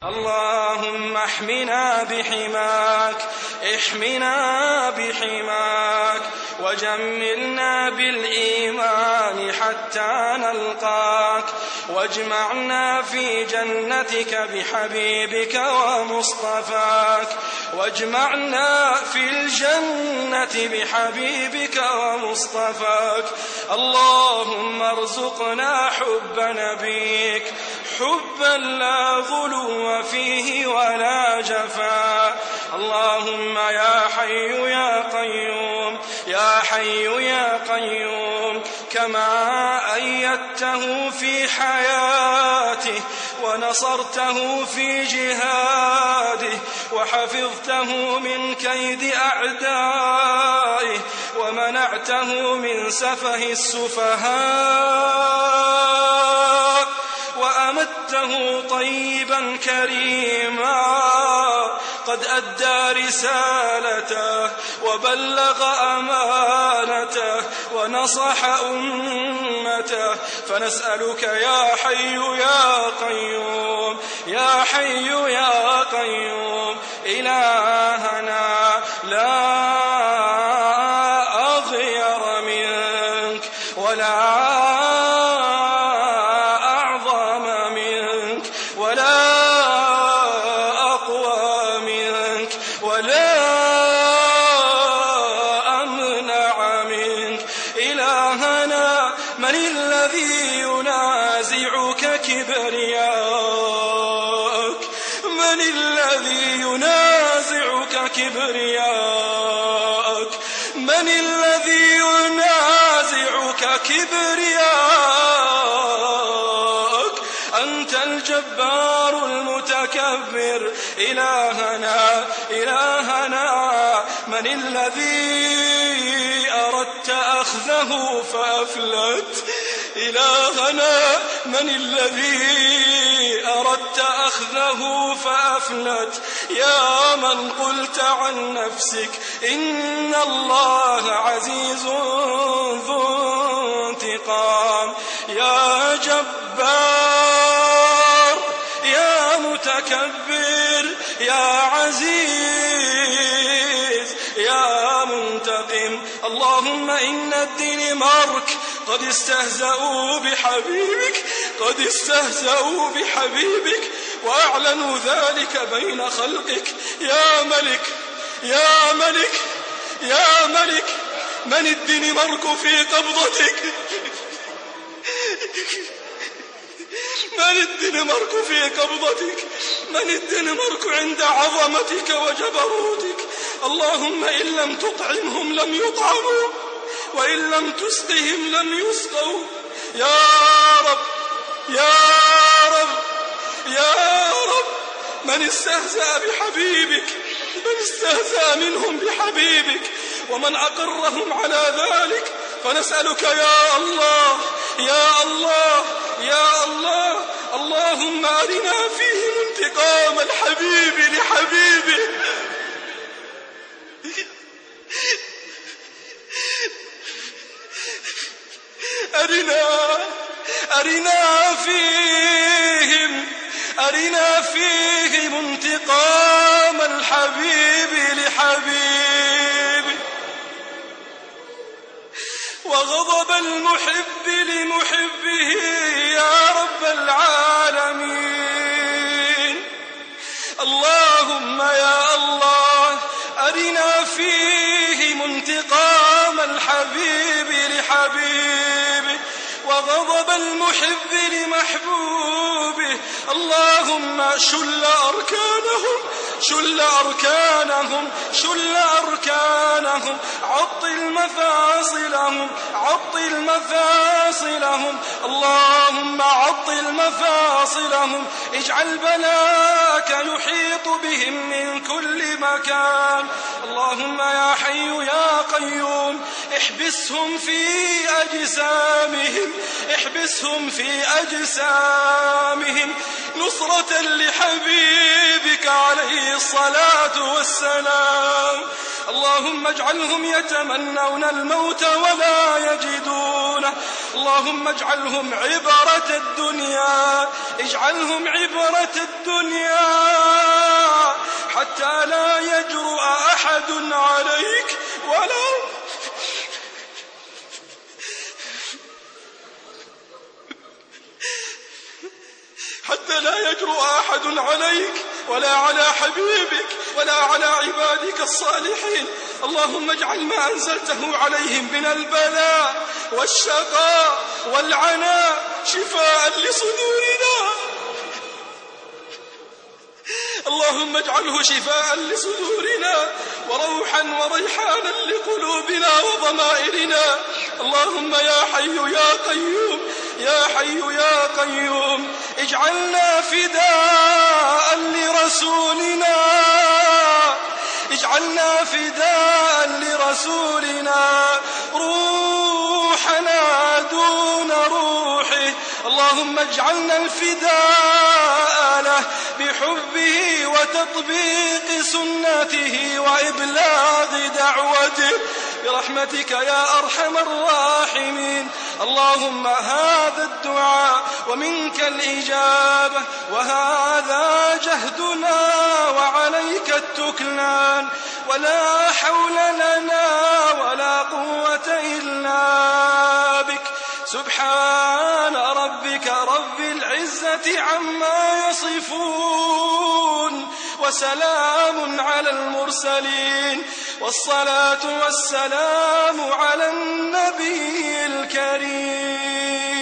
اللهم احمنا بحماك وجملنا بالإيمان حتى نلقاك، واجمعنا في جنتك بحبيبك ومصطفاك، واجمعنا في الجنة بحبيبك ومصطفاك. اللهم ارزقنا حب نبيك، حبا لا غلو فيه ولا جفاء. اللهم يا حي يا قيوم، يا حي يا قيوم، كما أيدته في حياته ونصرته في جهاده وحفظته من كيد أعدائه ومنعته من سفه السفهاء وأمته طيبا كريما، قد أدى رسالته وبلغ أمانته ونصح أمته، فنسألك يا حي يا قيوم، يا حي يا قيوم، إلهنا لا أغير منك ولا كبرياءك، من الذي ينازعك كبرياءك؟ أنت الجبار المتكبر. إلهنا من الذي أردت أخذه فأفلت؟ إلهنا من الذي أردت أخذه فأفلت؟ يا من قلت عن نفسك إن الله عزيز ذو انتقام. يا جبار يا متكبر يا عزيز يا منتقم. اللهم إن الدنمارك قد استهزأوا بحبيبك وأعلنوا ذلك بين خلقك. يا ملك من الدنمارك في قبضتك؟ من الدنمارك عند عظمتك وجبروتك؟ اللهم إن لم تطعمهم لم يطعموا، وإن لم تسقهم لم يسقوا. يا رب من استهزأ بحبيبك، من استهزأ منهم بحبيبك ومن أقرهم على ذلك، فنسألك يا الله اللهم أرنا فيهم انتقام الحبيب لحبيبه. أرنا فيهم انتقام الحبيب لحبيبه وغضب المحب لمحبه يا رب العالمين. اللهم يا الله أرنا فيهم انتقام الحبيب لحبيبه وغضب المحب لمحبوبه. اللهم شل أركانهم عطل مفاصلهم. اللهم عطل مفاصلهم، اجعل بلاك يحيط بهم من كل مكان. اللهم يا حي يا قيوم احبسهم في أجسامهم نصرة لحبيبك عليه الصلاة والسلام. اللهم اجعلهم يتمنون الموت ولا يجدونه. اللهم اجعلهم عبرة الدنيا حتى لا يجرؤ أحد عليك ولا على حبيبك ولا على عبادك الصالحين. اللهم اجعل ما أنزلته عليهم من البلاء والشقاء والعناء شفاء لصدورنا. اللهم اجعله شفاء لصدورنا وروحا وريحانا لقلوبنا وضمائرنا. اللهم يا حي يا قيوم يا حي يا قيوم اجعلنا فداء لرسولنا روحنا دون روحه. اللهم اجعلنا الفداء له بحبه وتطبيق سنته وإبلاغ دعوته برحمتك يا أرحم الراحمين. اللهم هذا الدعاء ومنك الإجابة وهذا جهدنا وعليك التكلان ولا حول لنا ولا قوة إلا بك. سبحان ربك رب العزة عما يصفون وسلام على المرسلين والصلاة والسلام على النبي الكريم.